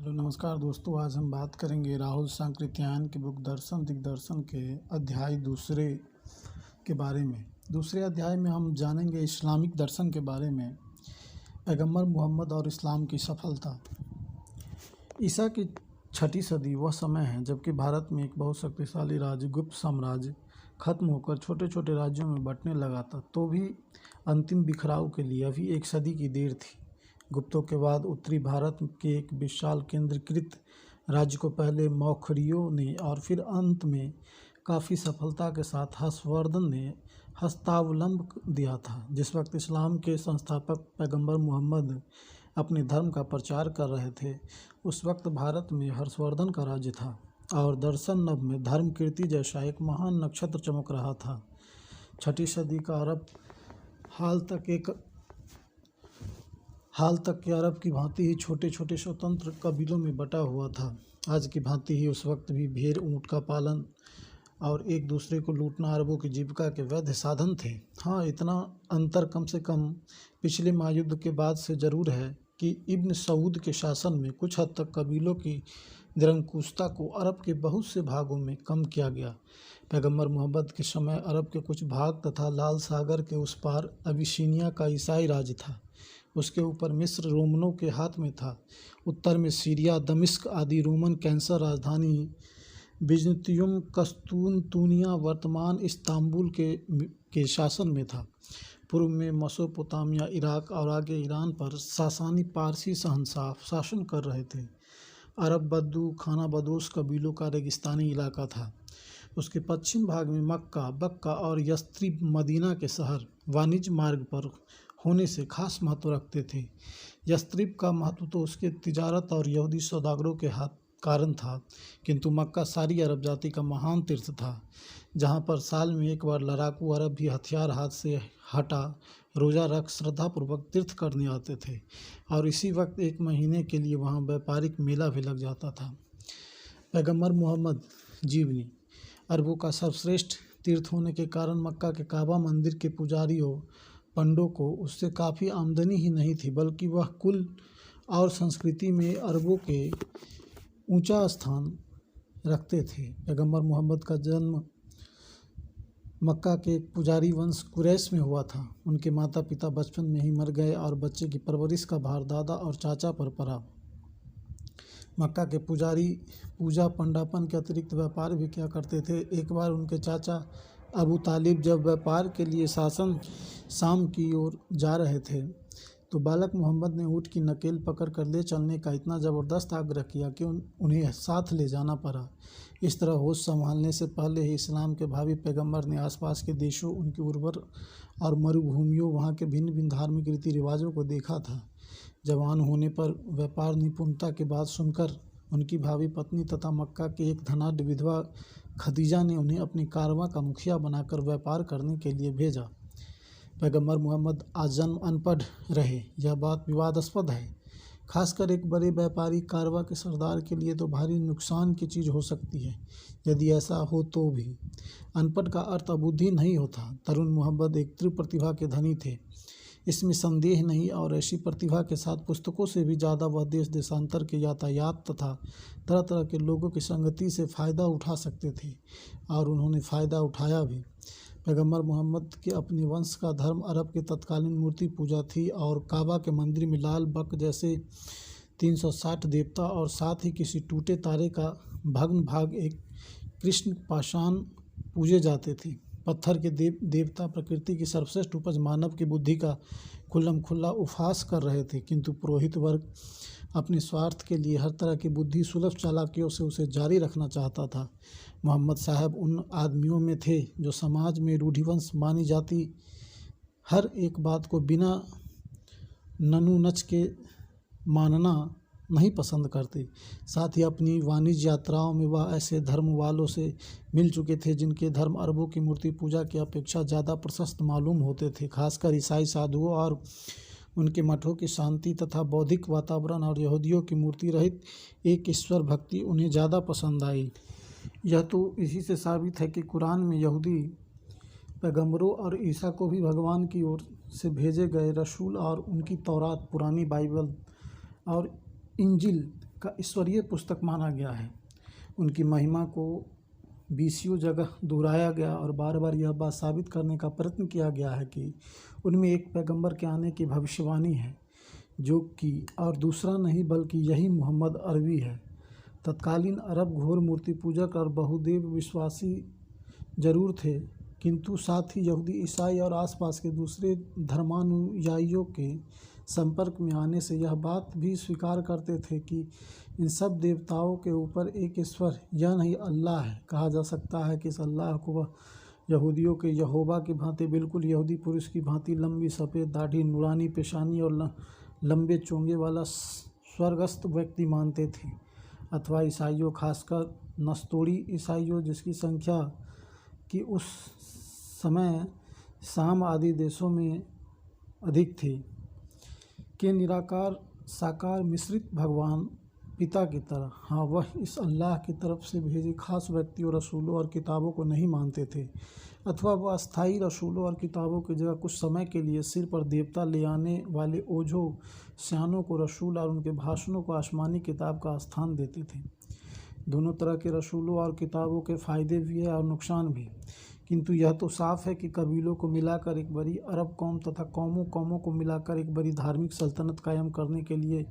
Hello नमस्कार दोस्तों। आज हम बात करेंगे राहुल सांकृत्यायन की बुक दर्शन दिग्दर्शन के अध्याय दूसरे के बारे में। दूसरे अध्याय में हम जानेंगे इस्लामिक दर्शन के बारे में, पैगंबर मोहम्मद और इस्लाम की सफलता। ईसा की 6ठी सदी वह समय है जबकि भारत में एक बहुत शक्तिशाली राज्य गुप्त साम्राज्य खत्म होकर छोटे छोटे राज्यों में बंटने लगा था। तो भी अंतिम बिखराव के लिए अभी एक सदी की देर थी। गुप्तों के बाद उत्तरी भारत के एक विशाल केंद्रीकृत राज्य को पहले मौखरियों ने और फिर अंत में काफ़ी सफलता के साथ हर्षवर्धन ने हस्तावलंब दिया था। जिस वक्त इस्लाम के संस्थापक पैगंबर मोहम्मद अपने धर्म का प्रचार कर रहे थे, उस वक्त भारत में हर्षवर्धन का राज्य था और दर्शन नभ में धर्म कीर्ति जैसा एक महान नक्षत्र चमक रहा था। 6ठी सदी का अरब हाल तक के अरब की भांति ही छोटे छोटे स्वतंत्र कबीलों में बटा हुआ था। आज की भांति ही उस वक्त भी भेड़ ऊँट का पालन और एक दूसरे को लूटना अरबों की जीविका के वैध साधन थे। हाँ, इतना अंतर कम से कम पिछले महायुद्ध के बाद से ज़रूर है कि इब्न सऊद के शासन में कुछ हद तक कबीलों की निरंकुशता को अरब के बहुत से भागों में कम किया गया। पैगंबर मोहम्मद के समय अरब के कुछ भाग तथा लाल सागर के उस पार अबिसिनिया का ईसाई राज्य था। उसके ऊपर मिस्र रोमनों के हाथ में था। उत्तर में सीरिया, दमिश्क आदि रोमन कैंसर राजधानी बिजंतियुम कस्तूनतूनिया वर्तमान इस्तांबुल के शासन में था। पूर्व में मेसोपोटामिया, इराक और आगे ईरान पर सासानी पारसी शहंशाह शासन कर रहे थे। अरब बद्दू खाना बदोश कबीलों का रेगिस्तानी इलाका था। उसके पश्चिम भाग में मक्का, बक्का और यस्त्रिब मदीना के शहर वाणिज्य मार्ग पर होने से खास महत्व रखते थे। यस्त्रिब का महत्व तो उसके तिजारत और यहूदी सौदागरों के हाथ कारण था, किंतु मक्का सारी अरब जाति का महान तीर्थ था, जहाँ पर साल में एक बार लड़ाकू अरब भी हथियार हाथ से हटा रोज़ा रख श्रद्धापूर्वक तीर्थ करने आते थे और इसी वक्त एक महीने के लिए वहाँ व्यापारिक मेला भी लग जाता था। पैगंबर मोहम्मद जीवनी अरबों का सर्वश्रेष्ठ तीर्थ होने के कारण मक्का के काबा मंदिर के पुजारियों पंडों को उससे काफ़ी आमदनी ही नहीं थी, बल्कि वह कुल और संस्कृति में अरबों के ऊंचा स्थान रखते थे। पैगंबर मोहम्मद का जन्म मक्का के एक पुजारी वंश कुरैश में हुआ था। उनके माता पिता बचपन में ही मर गए और बच्चे की परवरिश का भार दादा और चाचा पर पड़ा। मक्का के पुजारी पूजा पंडापन के अतिरिक्त व्यापार भी किया करते थे। एक बार उनके चाचा अबू तालिब जब व्यापार के लिए शाम की ओर जा रहे थे, तो बालक मोहम्मद ने ऊँट की नकेल पकड़ कर ले चलने का इतना ज़बरदस्त आग्रह किया कि उन्हें साथ ले जाना पड़ा। इस तरह होश संभालने से पहले ही इस्लाम के भावी पैगंबर ने आसपास के देशों, उनकी उर्वर और मरुभूमियों, वहाँ के भिन्न भिन्न धार्मिक रीति रिवाजों को देखा था। जवान होने पर व्यापार निपुणता की बात सुनकर उनकी भावी पत्नी तथा मक्का की एक धनाढ्य विधवा खदीजा ने उन्हें अपनी कारवां का मुखिया बनाकर व्यापार करने के लिए भेजा। पैगंबर मोहम्मद आजन्म अनपढ़ रहे, यह बात विवादास्पद है। खासकर एक बड़े व्यापारी कारवां के सरदार के लिए तो भारी नुकसान की चीज़ हो सकती है, यदि ऐसा हो तो भी। अनपढ़ का अर्थ अबुद्धि नहीं होता। तरुण मोहम्मद एक तीव्र प्रतिभा के धनी थे, इसमें संदेह नहीं, और ऐसी प्रतिभा के साथ पुस्तकों से भी ज़्यादा वह देश देशांतर के यातायात तथा तरह तरह के लोगों की संगति से फ़ायदा उठा सकते थे, और उन्होंने फ़ायदा उठाया भी। पैगंबर मोहम्मद के अपने वंश का धर्म अरब के तत्कालीन मूर्ति पूजा थी और काबा के मंदिर में लाल बक जैसे 360 देवता और साथ ही किसी टूटे तारे का भग्न भाग एक कृष्ण पाषाण पूजे जाते थे। पत्थर के देवता प्रकृति की सर्वश्रेष्ठ उपज मानव की बुद्धि का खुल्लम खुल्ला उपहास कर रहे थे, किंतु पुरोहित वर्ग अपने स्वार्थ के लिए हर तरह की बुद्धि सुलभ चालाकियों से उसे जारी रखना चाहता था। मोहम्मद साहब उन आदमियों में थे जो समाज में रूढ़िवंश मानी जाती हर एक बात को बिना नच के मानना नहीं पसंद करते। साथ ही अपनी वाणिज्य यात्राओं में वह ऐसे धर्म वालों से मिल चुके थे जिनके धर्म अरबों की मूर्ति पूजा की अपेक्षा ज़्यादा प्रशस्त मालूम होते थे। खासकर ईसाई साधुओं और उनके मठों की शांति तथा बौद्धिक वातावरण और यहूदियों की मूर्ति रहित एक ईश्वर भक्ति उन्हें ज़्यादा पसंद आई। यह तो इसी से साबित है कि कुरान में यहूदी पैगंबरों और ईसा को भी भगवान की ओर से भेजे गए रसूल और उनकी तौरात, पुरानी बाइबल और इंजिल का ईश्वरीय पुस्तक माना गया है। उनकी महिमा को बीसियों जगह दोहराया गया और बार बार यह बात साबित करने का प्रयत्न किया गया है कि उनमें एक पैगंबर के आने की भविष्यवाणी है, जो कि और दूसरा नहीं बल्कि यही मोहम्मद अरबी है। तत्कालीन अरब घोर मूर्ति पूजक और बहुदेव विश्वासी जरूर थे, किंतु साथ ही यहूदी, ईसाई और आसपास के दूसरे धर्मानुयायियों के संपर्क में आने से यह बात भी स्वीकार करते थे कि इन सब देवताओं के ऊपर एक ईश्वर, यह नहीं अल्लाह है। कहा जा सकता है कि इस अल्लाह को वह यहूदियों के यहोवा की भांति, बिल्कुल यहूदी पुरुष की भांति लंबी सफ़ेद दाढ़ी, नूरानी पेशानी और लंबे चोंगे वाला स्वर्गस्थ व्यक्ति मानते थे, अथवा ईसाइयों, खासकर नस्तोरी ईसाइयों, जिसकी संख्या कि उस समय शाम आदि देशों में अधिक थी, के निराकार साकार मिश्रित भगवान पिता की तरह, हाँ, वह इस अल्लाह की तरफ से भेजे खास व्यक्तियों, रसूलों और किताबों को नहीं मानते थे, अथवा वह अस्थायी रसूलों और किताबों की जगह कुछ समय के लिए सिर पर देवता ले आने वाले ओझों सयानों को रसूल और उनके भाषणों को आसमानी किताब का स्थान देते थे। दोनों तरह के रसूलों और किताबों के फ़ायदे भी है और नुकसान भी, किंतु यह तो साफ है कि कबीलों को मिलाकर एक बड़ी अरब कौम तथा कौमों को मिलाकर एक बड़ी धार्मिक सल्तनत कायम करने के लिए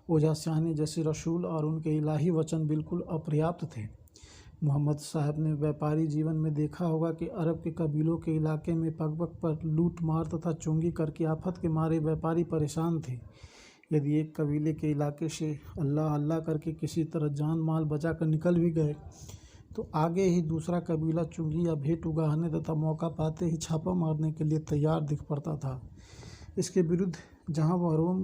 ओझा सयाने जैसे रसूल और उनके इलाही वचन बिल्कुल अपर्याप्त थे। मोहम्मद साहब ने व्यापारी जीवन में देखा होगा कि अरब के कबीलों के इलाके में पग पग पर लूट मार तथा चोंगी करके आफत के मारे व्यापारी परेशान थे। यदि एक कबीले के इलाके से अल्लाह अल्लाह करके किसी तरह जान माल बचा कर निकल भी गए, तो आगे ही दूसरा कबीला चुंगी या भेंट उगाहने तथा मौका पाते ही छापा मारने के लिए तैयार दिख पड़ता था। इसके विरुद्ध जहां वह रोम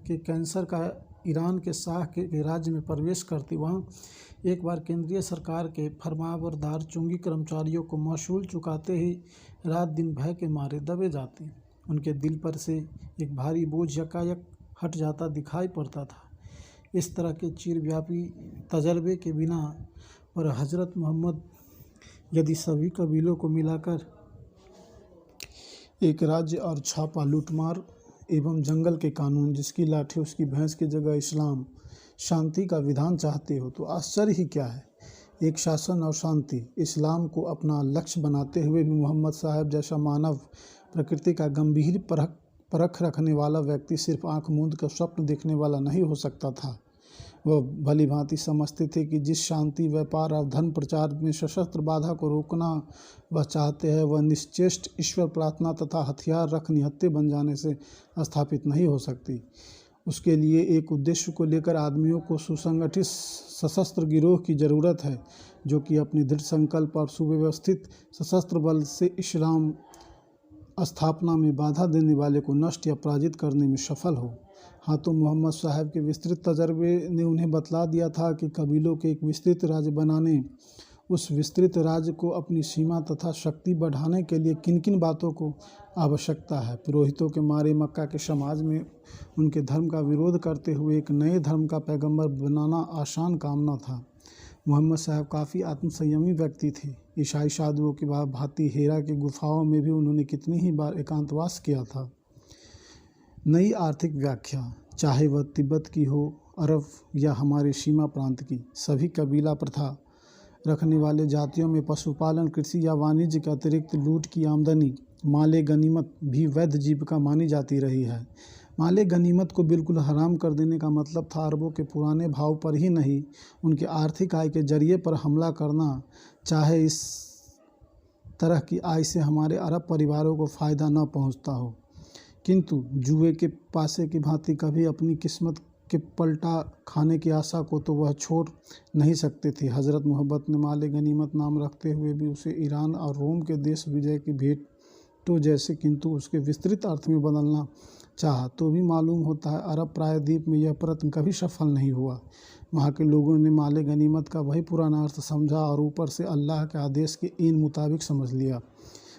के कैंसर का ईरान के शाह के राज्य में प्रवेश करती, वहां एक बार केंद्रीय सरकार के फरमाबरदार चुंगी कर्मचारियों को महसूल चुकाते ही रात दिन भय के मारे दबे जाते। उनके दिल पर से एक भारी बोझ यकायक हट जाता दिखाई पड़ता था। इस तरह के चिरव्यापी तजर्बे के बिना पर हज़रत मोहम्मद यदि सभी कबीलों को मिलाकर एक राज्य और छापा, लूटमार एवं जंगल के कानून, जिसकी लाठी उसकी भैंस की जगह इस्लाम, शांति का विधान चाहते हो, तो आश्चर्य ही क्या है। एक शासन और शांति, इस्लाम को अपना लक्ष्य बनाते हुए भी मोहम्मद साहब जैसा मानव प्रकृति का गंभीर परख रखने वाला व्यक्ति सिर्फ आंख मूंद कर स्वप्न देखने वाला नहीं हो सकता था। वह भली भांति समझते थे कि जिस शांति, व्यापार और धन प्रचार में सशस्त्र बाधा को रोकना वह चाहते हैं, वह निश्चेष्ट ईश्वर प्रार्थना तथा हथियार रख निहत्थे बन जाने से स्थापित नहीं हो सकती। उसके लिए एक उद्देश्य को लेकर आदमियों को सुसंगठित सशस्त्र गिरोह की ज़रूरत है, जो कि अपने दृढ़ संकल्प और सुव्यवस्थित सशस्त्र बल से इस्लाम स्थापना में बाधा देने वाले को नष्ट या पराजित करने में सफल हो। हाँ, तो मोहम्मद साहब के विस्तृत तजर्बे ने उन्हें बतला दिया था कि कबीलों के एक विस्तृत राज्य बनाने, उस विस्तृत राज्य को अपनी सीमा तथा शक्ति बढ़ाने के लिए किन किन बातों को आवश्यकता है। पुरोहितों के मारे मक्का के समाज में उनके धर्म का विरोध करते हुए एक नए धर्म का पैगंबर बनाना आसान काम न था। मोहम्मद साहब काफ़ी आत्मसंयमी व्यक्ति थे। ईसाई साधुओं की भांति हेरा की गुफाओं में भी उन्होंने कितनी ही बार एकांतवास किया था। नई आर्थिक व्याख्या, चाहे वह तिब्बत की हो, अरब या हमारे सीमा प्रांत की, सभी कबीला प्रथा रखने वाले जातियों में पशुपालन, कृषि या वाणिज्य के अतिरिक्त लूट की आमदनी, माले गनीमत भी वैध जीविका मानी जाती रही है। माले गनीमत को बिल्कुल हराम कर देने का मतलब था अरबों के पुराने भाव पर ही नहीं, उनके आर्थिक आय के जरिए पर हमला करना, चाहे इस तरह की आय से हमारे अरब परिवारों को फ़ायदा न पहुंचता हो। किंतु जुए के पासे की भांति कभी अपनी किस्मत के पलटा खाने की आशा को तो वह छोड़ नहीं सकते थे। हज़रत मोहब्बत ने माले गनीमत नाम रखते हुए भी उसे ईरान और रोम के देश विजय की भेंटों जैसे, किंतु उसके विस्तृत अर्थ में बदलना चाहा, तो भी मालूम होता है अरब प्रायद्वीप में यह प्रयत्न कभी सफल नहीं हुआ। वहाँ के लोगों ने माले गनीमत का वही पुराना अर्थ समझा और ऊपर से अल्लाह के आदेश के इन मुताबिक समझ लिया,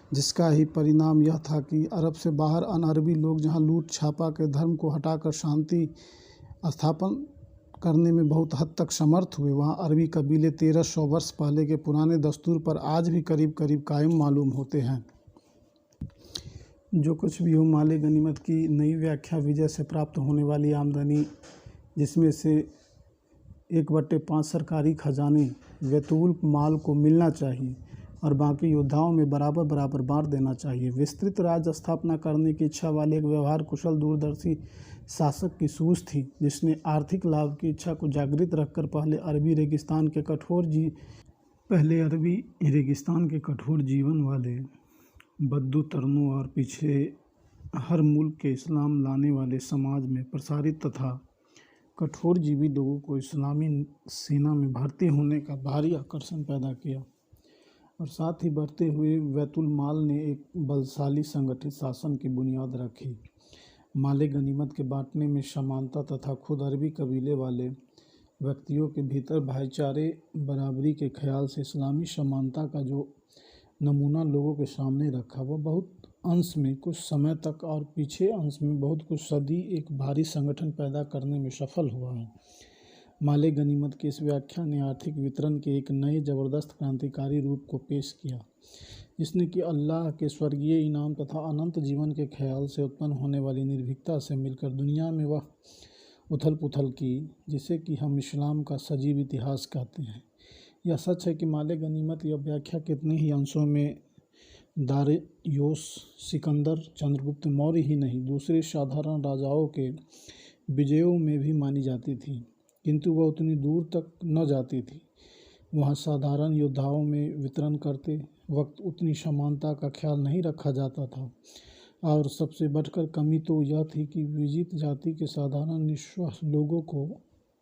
जिसका ही परिणाम यह था कि अरब से बाहर अनअरबी लोग जहाँ लूट छापा के धर्म को हटाकर शांति स्थापन करने में बहुत हद तक समर्थ हुए, वहाँ अरबी कबीले 1300 वर्ष पहले के पुराने दस्तूर पर आज भी करीब करीब कायम मालूम होते हैं। जो कुछ भी हो, माले गनीमत की नई व्याख्या विजय से प्राप्त होने वाली आमदनी, जिसमें से 1/5 सरकारी खजाने बैतुल माल को मिलना चाहिए और बाकी योद्धाओं में बराबर बराबर बांट देना चाहिए। विस्तृत राज्य स्थापना करने की इच्छा वाले एक व्यवहार कुशल दूरदर्शी शासक की सूझ थी, जिसने आर्थिक लाभ की इच्छा को जागृत रखकर पहले अरबी रेगिस्तान के कठोर जीवन वाले बद्दू तरनों और पीछे हर मुल्क के इस्लाम लाने वाले समाज में प्रसारित तथा कठोर जीवी लोगों को इस्लामी सेना में भर्ती होने का भारी आकर्षण पैदा किया और साथ ही बढ़ते हुए बैतुल माल ने एक बलशाली संगठित शासन की बुनियाद रखी। माले गनीमत के बांटने में समानता तथा खुद अरबी कबीले वाले व्यक्तियों के भीतर भाईचारे बराबरी के ख्याल से इस्लामी समानता का जो नमूना लोगों के सामने रखा, वह बहुत अंश में कुछ समय तक और पीछे अंश में बहुत कुछ सदी एक भारी संगठन पैदा करने में सफल हुआ है। माले गनीमत की इस व्याख्या ने आर्थिक वितरण के एक नए ज़बरदस्त क्रांतिकारी रूप को पेश किया, जिसने कि अल्लाह के स्वर्गीय इनाम तथा अनंत जीवन के ख्याल से उत्पन्न होने वाली निर्भीकता से मिलकर दुनिया में वह उथल पुथल की जिसे कि हम इस्लाम का सजीव इतिहास कहते हैं। यह सच है कि माले गनीमत यह व्याख्या कितने ही अंशों में दारियोस, सिकंदर, चंद्रगुप्त मौर्य ही नहीं दूसरे साधारण राजाओं के विजयों में भी मानी जाती थी, किंतु वह उतनी दूर तक न जाती थी। वहाँ साधारण योद्धाओं में वितरण करते वक्त उतनी समानता का ख्याल नहीं रखा जाता था और सबसे बढ़कर कमी तो यह थी कि विजित जाति के साधारण निस्वार्थ लोगों को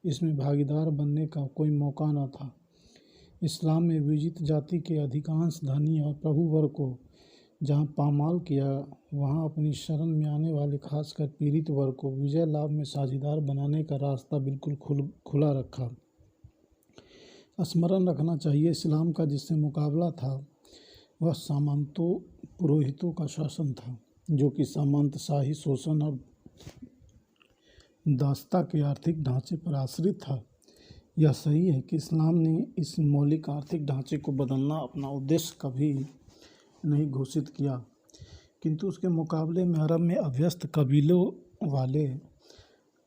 इसमें भागीदार बनने का कोई मौका न था। इस्लाम में विजित जाति के अधिकांश धनी और प्रभु वर्ग को जहाँ पामाल किया, वहाँ अपनी शरण में आने वाले खासकर पीड़ित वर्ग को विजय लाभ में साझेदार बनाने का रास्ता बिल्कुल खुला रखा। स्मरण रखना चाहिए, इस्लाम का जिससे मुकाबला था वह सामंतों पुरोहितों का शासन था, जो कि सामंतशाही शोषण और दासता के आर्थिक ढांचे पर आश्रित था। यह सही है कि इस्लाम ने इस मौलिक आर्थिक ढांचे को बदलना अपना उद्देश्य कभी नहीं घोषित किया, किंतु उसके मुकाबले में अरब में अभ्यस्त कबीलों वाले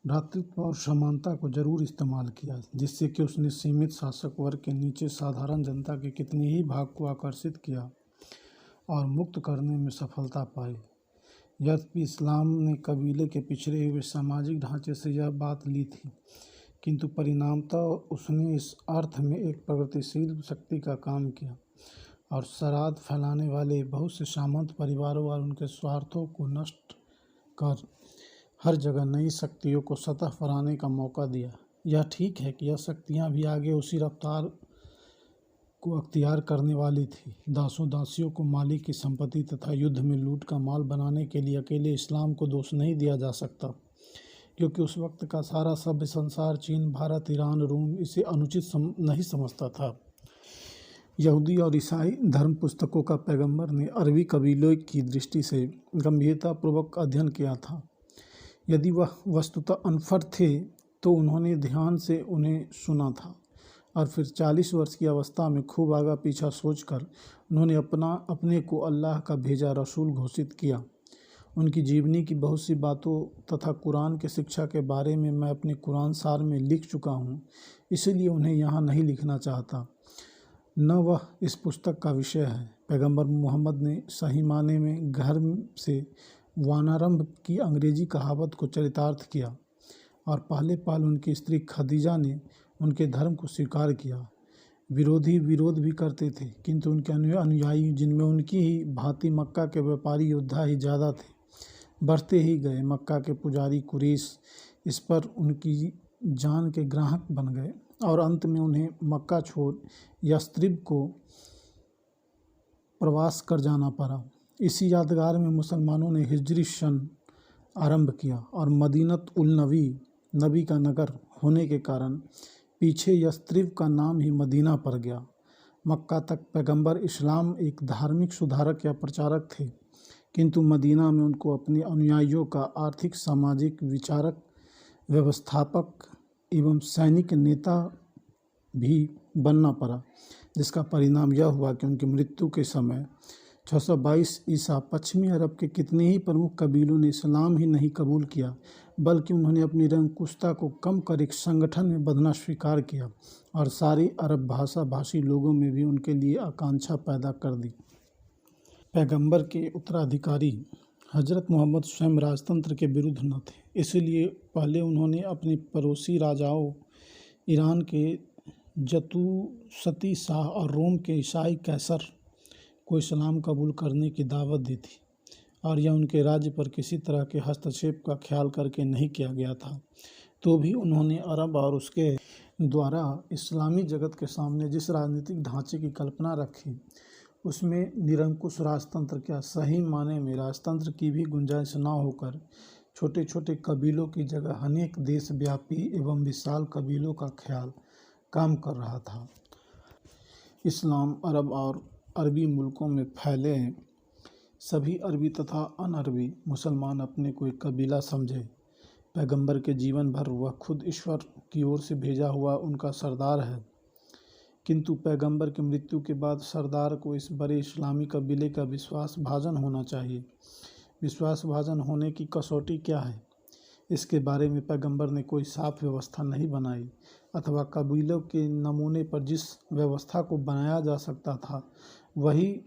भ्रातृत्व और समानता को जरूर इस्तेमाल किया, जिससे कि उसने सीमित शासक वर्ग के नीचे साधारण जनता के कितने ही भाग को आकर्षित किया और मुक्त करने में सफलता पाई। यद्यपि इस्लाम ने कबीले के पिछड़े हुए सामाजिक ढांचे से यह बात ली थी, किंतु परिणामतः उसने इस अर्थ में एक प्रगतिशील शक्ति का काम किया और शराध फैलाने वाले बहुत से सामंत परिवारों और उनके स्वार्थों को नष्ट कर हर जगह नई शक्तियों को सतह पर आने का मौका दिया। यह ठीक है कि यह शक्तियाँ भी आगे उसी रफ्तार को अख्तियार करने वाली थी। दासों दासियों को मालिक की संपत्ति तथा युद्ध में लूट का माल बनाने के लिए अकेले इस्लाम को दोष नहीं दिया जा सकता, क्योंकि उस वक्त का सारा सभ्य संसार, चीन, भारत, ईरान, रोम इसे अनुचित नहीं समझता था। यहूदी और ईसाई धर्म पुस्तकों का पैगंबर ने अरबी कबीलों की दृष्टि से गंभीरतापूर्वक अध्ययन किया था। यदि वह वस्तुतः अनपढ़ थे तो उन्होंने ध्यान से उन्हें सुना था और फिर 40 वर्ष की अवस्था में खूब आगा पीछा सोचकर उन्होंने अपने को अल्लाह का भेजा रसूल घोषित किया। उनकी जीवनी की बहुत सी बातों तथा कुरान की शिक्षा के बारे में मैं अपने कुरान सार में लिख चुका हूँ, इसलिए उन्हें यहाँ नहीं लिखना चाहता, न वह इस पुस्तक का विषय है। पैगंबर मोहम्मद ने सही माने में घर से वानारंभ की अंग्रेजी कहावत को चरितार्थ किया और पहले पहल उनकी स्त्री खदीजा ने उनके धर्म को स्वीकार किया। विरोधी विरोध भी करते थे, किंतु उनके अनुयायी, जिनमें उनकी ही भांति मक्का के व्यापारी योद्धा ही ज़्यादा थे, बढ़ते ही गए। मक्का के पुजारी कुरैश इस पर उनकी जान के ग्राहक बन गए और अंत में उन्हें मक्का छोड़ यस्रिब को प्रवास कर जाना पड़ा। इसी यादगार में मुसलमानों ने हिजरी सन आरंभ किया और मदीनत उल नबी का नगर होने के कारण पीछे यस्रिब का नाम ही मदीना पड़ गया। मक्का तक पैगंबर इस्लाम एक धार्मिक सुधारक या प्रचारक थे, किंतु मदीना में उनको अपने अनुयायियों का आर्थिक, सामाजिक विचारक, व्यवस्थापक एवं सैनिक नेता भी बनना पड़ा, जिसका परिणाम यह हुआ कि उनकी मृत्यु के समय 622 ईसा पश्चिमी अरब के कितने ही प्रमुख कबीलों ने इस्लाम ही नहीं कबूल किया, बल्कि उन्होंने अपनी निरंकुशता को कम कर एक संगठन में बंधना स्वीकार किया और सारी अरब भाषा भाषी लोगों में भी उनके लिए आकांक्षा पैदा कर दी। पैगंबर के उत्तराधिकारी हजरत मोहम्मद स्वयं राजतंत्र के विरुद्ध न थे, इसलिए पहले उन्होंने अपने पड़ोसी राजाओं ईरान के जतुसती शाह और रोम के ईसाई कैसर को इस्लाम कबूल करने की दावत दी थी, और यह उनके राज्य पर किसी तरह के हस्तक्षेप का ख्याल करके नहीं किया गया था। तो भी उन्होंने अरब और उसके द्वारा इस्लामी जगत के सामने जिस राजनीतिक ढांचे की कल्पना रखी, उसमें निरंकुश राजतंत्र क्या, सही माने में राजतंत्र की भी गुंजाइश न होकर छोटे छोटे कबीलों की जगह अनेक देशव्यापी एवं विशाल कबीलों का ख्याल काम कर रहा था। इस्लाम अरब और अरबी मुल्कों में फैले सभी अरबी तथा अनअरबी मुसलमान अपने को एक कबीला समझे। पैगंबर के जीवन भर वह खुद ईश्वर की ओर से भेजा हुआ उनका सरदार है, किंतु पैगंबर की मृत्यु के बाद सरदार को इस बड़े इस्लामी कबीले का विश्वासभाजन होना चाहिए। विश्वासभाजन होने की कसौटी क्या है, इसके बारे में पैगंबर ने कोई साफ व्यवस्था नहीं बनाई, अथवा कबीलों के नमूने पर जिस व्यवस्था को बनाया जा सकता था वही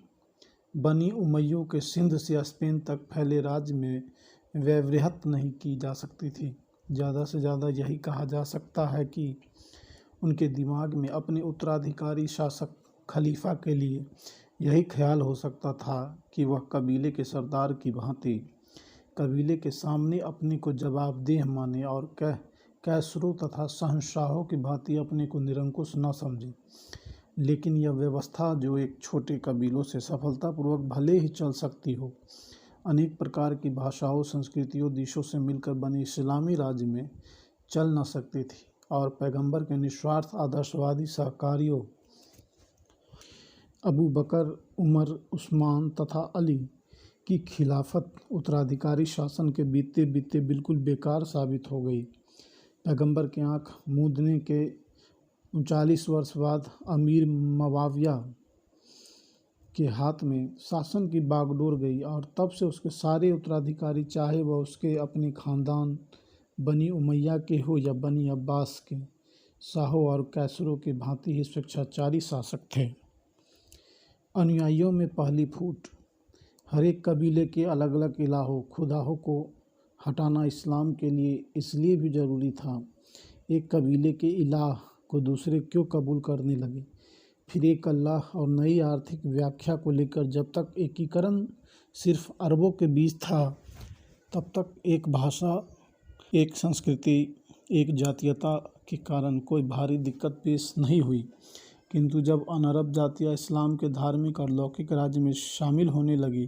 बनी उमैयों के सिंध से स्पेन तक फैले राज्य में व्यवहृत नहीं की जा सकती थी। ज़्यादा से ज़्यादा यही कहा जा सकता है कि उनके दिमाग में अपने उत्तराधिकारी शासक खलीफा के लिए यही ख्याल हो सकता था कि वह कबीले के सरदार की भांति कबीले के सामने अपने को जवाबदेह माने और कैसरों तथा शहंशाहों की भांति अपने को निरंकुश न समझे। लेकिन यह व्यवस्था जो एक छोटे कबीलों से सफलतापूर्वक भले ही चल सकती हो, अनेक प्रकार की भाषाओं, संस्कृतियों, देशों से मिलकर बने इस्लामी राज्य में चल न सकती थी, और पैगंबर के निस्वार्थ आदर्शवादी सहकारियों अबू बकर, उमर, उस्मान तथा अली की खिलाफत उत्तराधिकारी शासन के बीतते बीतते बिल्कुल बेकार साबित हो गई। पैगंबर की आँख मूंदने के 39 वर्ष बाद अमीर मवाविया के हाथ में शासन की बागडोर गई, और तब से उसके सारे उत्तराधिकारी, चाहे वह उसके अपने खानदान बनी उमैया के हो या बनी अब्बास के, शाहों और कैसरों की भांति ही स्वेच्छाचारी शासक थे। अनुयायियों में पहली फूट। हर एक कबीले के अलग अलग इलाहों, खुदाहों को हटाना इस्लाम के लिए इसलिए भी ज़रूरी था। एक कबीले के इलाह को दूसरे क्यों कबूल करने लगे? फिर एक अल्लाह और नई आर्थिक व्याख्या को लेकर जब तक एकीकरण सिर्फ अरबों के बीच था, तब तक एक भाषा, एक संस्कृति, एक जातीयता के कारण कोई भारी दिक्कत पेश नहीं हुई। किंतु जब अनअरब जातियाँ इस्लाम के धार्मिक और लौकिक राज्य में शामिल होने लगी,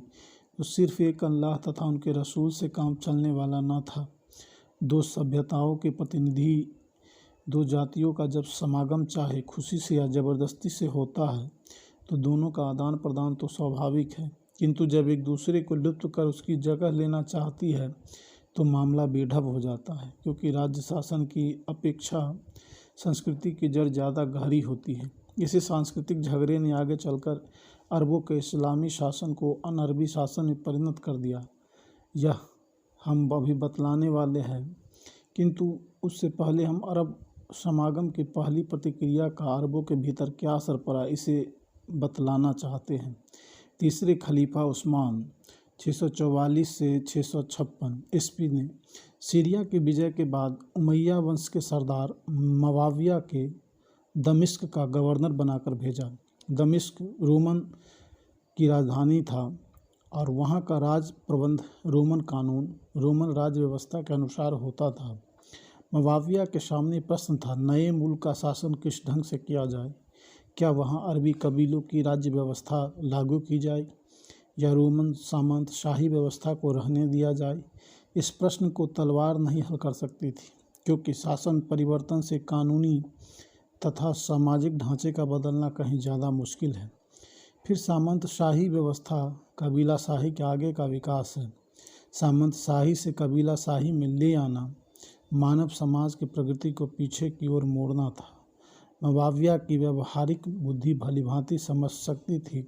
तो सिर्फ एक अल्लाह तथा उनके रसूल से काम चलने वाला न था। दो सभ्यताओं के प्रतिनिधि, दो जातियों का जब समागम चाहे खुशी से या ज़बरदस्ती से होता है, तो दोनों का आदान प्रदान तो स्वाभाविक है, किंतु जब एक दूसरे को लुप्त कर उसकी जगह लेना चाहती है तो मामला बेढब हो जाता है, क्योंकि राज्य शासन की अपेक्षा संस्कृति की जड़ ज़्यादा गहरी होती है। इसी सांस्कृतिक झगड़े ने आगे चलकर अरबों के इस्लामी शासन को अनअरबी शासन में परिणत कर दिया। यह हम अभी बतलाने वाले हैं, किंतु उससे पहले हम अरब समागम की पहली प्रतिक्रिया का अरबों के भीतर क्या असर पड़ा, इसे बतलाना चाहते हैं। तीसरे खलीफा उस्मान 644 से 656 ईस्वी ने सीरिया की विजय के बाद उमैया वंश के सरदार मवाविया के दमिश्क का गवर्नर बनाकर भेजा। दमिश्क रोमन की राजधानी था और वहाँ का राज प्रबंध रोमन कानून, रोमन राज्य व्यवस्था के अनुसार होता था। मवाविया के सामने प्रश्न था, नए मुल्क का शासन किस ढंग से किया जाए? क्या वहाँ अरबी कबीलों की राज्य व्यवस्था लागू की जाए या रोमन सामंत शाही व्यवस्था को रहने दिया जाए? इस प्रश्न को तलवार नहीं हल कर सकती थी, क्योंकि शासन परिवर्तन से कानूनी तथा सामाजिक ढांचे का बदलना कहीं ज़्यादा मुश्किल है। फिर सामंत शाही व्यवस्था कबीला शाही के आगे का विकास है। सामंत शाही से कबीला शाही में ले आना मानव समाज की प्रगति को पीछे की ओर मोड़ना था। मवाविया की व्यवहारिक बुद्धि भलीभांति समझ सकती थी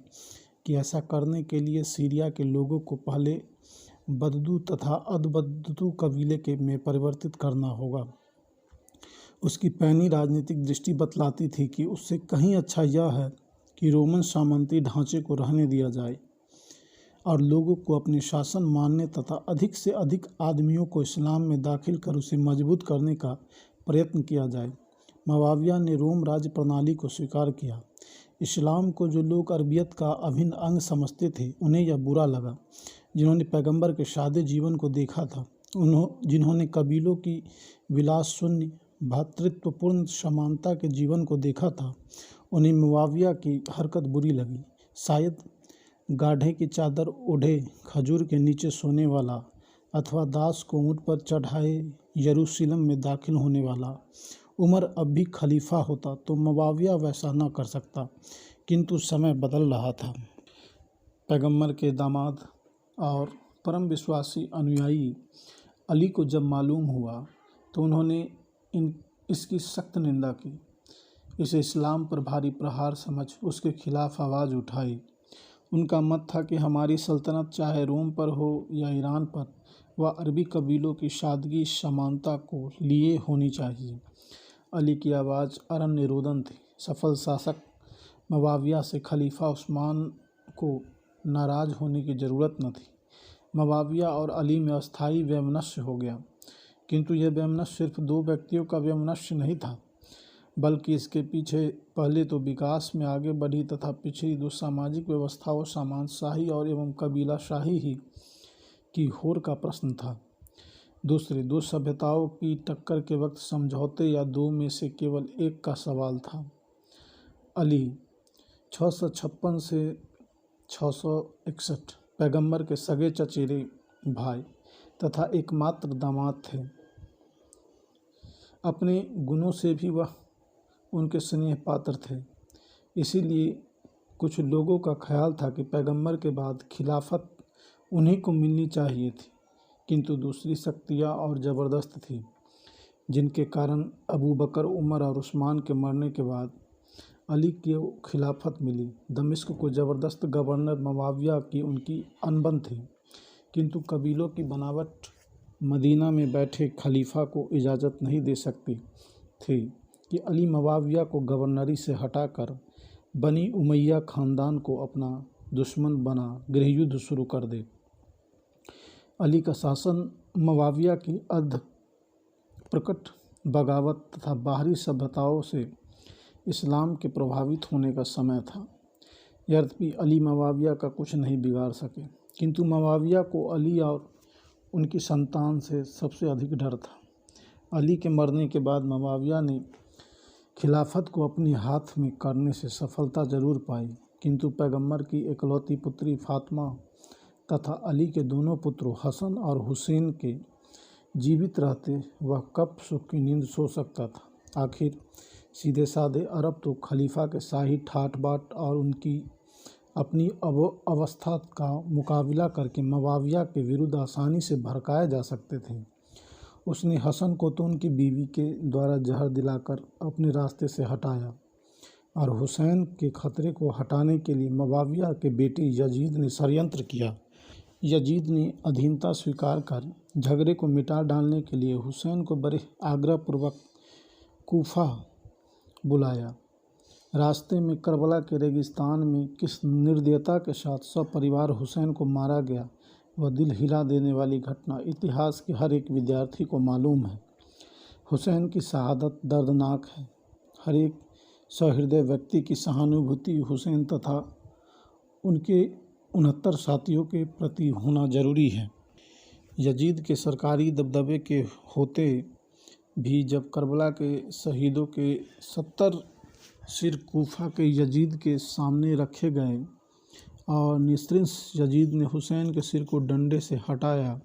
कि ऐसा करने के लिए सीरिया के लोगों को पहले बददू तथा अदबददू कबीले के में परिवर्तित करना होगा। उसकी पैनी राजनीतिक दृष्टि बतलाती थी कि उससे कहीं अच्छा यह है कि रोमन सामंती ढांचे को रहने दिया जाए और लोगों को अपने शासन मानने तथा अधिक से अधिक आदमियों को इस्लाम में दाखिल कर उसे मजबूत करने का प्रयत्न किया जाए। मुआविया ने रोम राज्य प्रणाली को स्वीकार किया। इस्लाम को जो लोग अरबियत का अभिन्न अंग समझते थे उन्हें यह बुरा लगा। जिन्होंने पैगंबर के सादे जीवन को देखा था, जिन्होंने कबीलों की विलास शून्य भ्रातृत्वपूर्ण समानता के जीवन को देखा था, उन्हें मुआविया की हरकत बुरी लगी। शायद गाढ़े की चादर ओढ़े खजूर के नीचे सोने वाला अथवा दास को ऊँट पर चढ़ाए यरूशलेम में दाखिल होने वाला उमर अब भी खलीफा होता तो मुआविया वैसा न कर सकता, किंतु समय बदल रहा था। पैगंबर के दामाद और परम विश्वासी अनुयायी अली को जब मालूम हुआ तो उन्होंने इसकी सख्त निंदा की। इसे इस्लाम पर भारी प्रहार समझ उसके खिलाफ आवाज़ उठाई। उनका मत था कि हमारी सल्तनत चाहे रोम पर हो या ईरान पर, वह अरबी कबीलों की सादगी समानता को लिए होनी चाहिए। अली की आवाज़ अरण्य रोदन थी। सफल शासक मुआविया से खलीफा उस्मान को नाराज़ होने की ज़रूरत न थी। मुआविया और अली में अस्थायी वैमनस्य हो गया, किंतु यह वैमनस्य सिर्फ दो व्यक्तियों का वैमनस्य नहीं था, बल्कि इसके पीछे पहले तो विकास में आगे बढ़ी तथा पिछड़ी दो सामाजिक व्यवस्थाओं सामंतशाही और एवं कबीलाशाही ही की होड़ का प्रश्न था। दूसरे दो सभ्यताओं की टक्कर के वक्त समझौते या दो में से केवल एक का सवाल था। अली 656 से 661 पैगंबर के सगे चचेरे भाई तथा एकमात्र दामाद थे। अपने गुणों से भी वह उनके स्नेह पात्र थे। इसीलिए कुछ लोगों का ख्याल था कि पैगंबर के बाद खिलाफत उन्हीं को मिलनी चाहिए थी, किंतु दूसरी शक्तियाँ और ज़बरदस्त थीं, जिनके कारण अबू बकर, उमर और उस्मान के मरने के बाद अली को खिलाफत मिली। दमिश्क को ज़बरदस्त गवर्नर मुआविया की उनकी अनबन थी, किंतु कबीलों की बनावट मदीना में बैठे खलीफा को इजाज़त नहीं दे सकती थी कि अली मुआविया को गवर्नरी से हटाकर बनी उमैया ख़ानदान को अपना दुश्मन बना गृहयुद्ध शुरू कर दे। अली का शासन मुआविया की अर्ध प्रकट बगावत तथा बाहरी सभ्यताओं से इस्लाम के प्रभावित होने का समय था। यद्यपि अली मुआविया का कुछ नहीं बिगाड़ सके, किंतु मुआविया को अली और उनकी संतान से सबसे अधिक डर था। अली के मरने के बाद मुआविया ने खिलाफत को अपने हाथ में करने से सफलता जरूर पाई, किंतु पैगंबर की इकलौती पुत्री फातिमा तथा अली के दोनों पुत्रों हसन और हुसैन के जीवित रहते वह कब सुख की नींद सो सकता था। आखिर सीधे साधे अरब तो खलीफा के शाही ठाट बाट और उनकी अपनी अवस्था का मुकाबला करके मुआविया के विरुद्ध आसानी से भड़काए जा सकते थे। उसने हसन को तो उनकी बीवी के द्वारा जहर दिलाकर अपने रास्ते से हटाया और हुसैन के खतरे को हटाने के लिए मुआविया के बेटे यजीद ने षड्यंत्र किया। यजीद ने अधीनता स्वीकार कर झगड़े को मिटा डालने के लिए हुसैन को बड़े आग्रहपूर्वक कूफा बुलाया। रास्ते में करबला के रेगिस्तान में किस निर्दयता के साथ सपरिवार हुसैन को मारा गया, वह दिल हिला देने वाली घटना इतिहास के हर एक विद्यार्थी को मालूम है। हुसैन की शहादत दर्दनाक है। हर एक सहृदय व्यक्ति की सहानुभूति हुसैन तथा उनके 69 साथियों के प्रति होना जरूरी है। यजीद के सरकारी दबदबे के होते भी जब करबला के शहीदों के 70 सिर कूफा के यजीद के सामने रखे गए और निस्त्रिंस यजीद ने हुसैन के सिर को डंडे से हटाया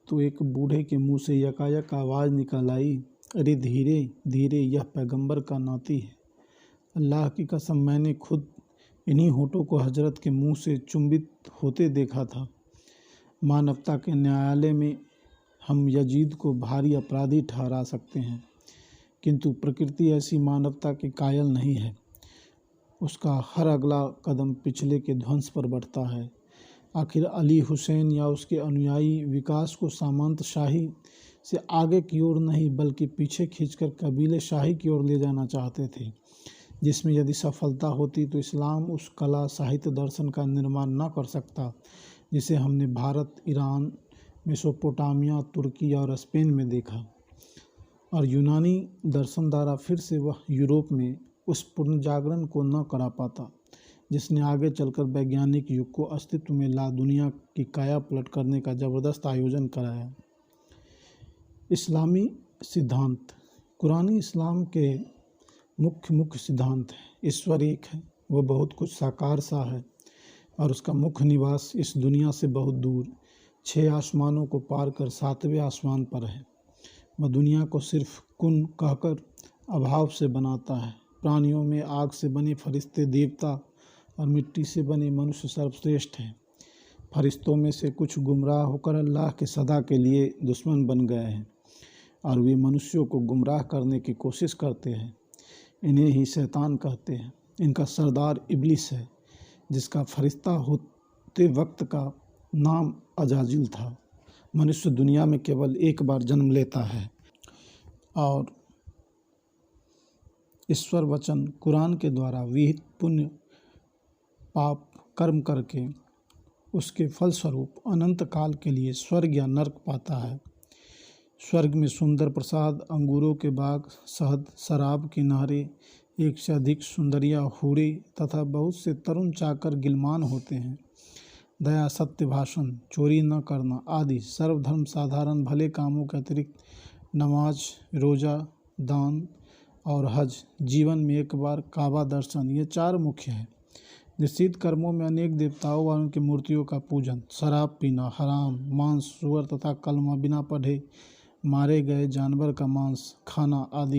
तो एक बूढ़े के मुंह से यकायक आवाज़ निकल आई, अरे धीरे धीरे, यह पैगंबर का नाती है। अल्लाह की कसम, मैंने खुद इन्हीं होठों को हजरत के मुंह से चुंबित होते देखा था। मानवता के न्यायालय में हम यजीद को भारी अपराधी ठहरा सकते हैं, किंतु प्रकृति ऐसी मानवता के कायल नहीं है। उसका हर अगला कदम पिछले के ध्वंस पर बढ़ता है। आखिर अली हुसैन या उसके अनुयायी विकास को सामंतशाही से आगे की ओर नहीं बल्कि पीछे खींचकर कबीले शाही की ओर ले जाना चाहते थे, जिसमें यदि सफलता होती तो इस्लाम उस कला साहित्य दर्शन का निर्माण न कर सकता जिसे हमने भारत, ईरान, मेसोपोटामिया, तुर्की और स्पेन में देखा, और यूनानी दर्शन द्वारा फिर से वह यूरोप में उस पुनर्जागरण को न करा पाता जिसने आगे चलकर वैज्ञानिक युग को अस्तित्व में ला दुनिया की काया पलट करने का जबरदस्त आयोजन कराया। इस्लामी सिद्धांत। कुरानी इस्लाम के मुख्य सिद्धांत है। ईश्वर एक है, वह बहुत कुछ साकार सा है और उसका मुख्य निवास इस दुनिया से बहुत दूर 6 आसमानों को पार कर 7वें आसमान पर है। वह दुनिया को सिर्फ कुन कहकर अभाव से बनाता है। प्राणियों में आग से बने फरिश्ते देवता और मिट्टी से बने मनुष्य सर्वश्रेष्ठ हैं। फरिश्तों में से कुछ गुमराह होकर अल्लाह के सदा के लिए दुश्मन बन गए हैं और वे मनुष्यों को गुमराह करने की कोशिश करते हैं। इन्हें ही शैतान कहते हैं। इनका सरदार इब्लिस है, जिसका फरिश्ता होते वक्त का नाम अजाजिल था। मनुष्य दुनिया में केवल एक बार जन्म लेता है और ईश्वर वचन कुरान के द्वारा विहित पुण्य पाप कर्म करके उसके फलस्वरूप अनंत काल के लिए स्वर्ग या नरक पाता है। स्वर्ग में सुंदर प्रसाद, अंगूरों के बाग, शहद, शराब की नहरें, एक से अधिक सुंदरिया हूरें तथा बहुत से तरुण चाकर गिलमान होते हैं। दया, सत्य भाषण, चोरी न करना आदि सर्वधर्म साधारण भले कामों के अतिरिक्त नमाज, रोज़ा, दान और हज, जीवन में एक बार काबा दर्शन, ये 4 मुख्य हैं। निश्चित कर्मों में अनेक देवताओं व उनकी मूर्तियों का पूजन, शराब पीना हराम, मांस, सूअर तथा कलमा बिना पढ़े मारे गए जानवर का मांस खाना आदि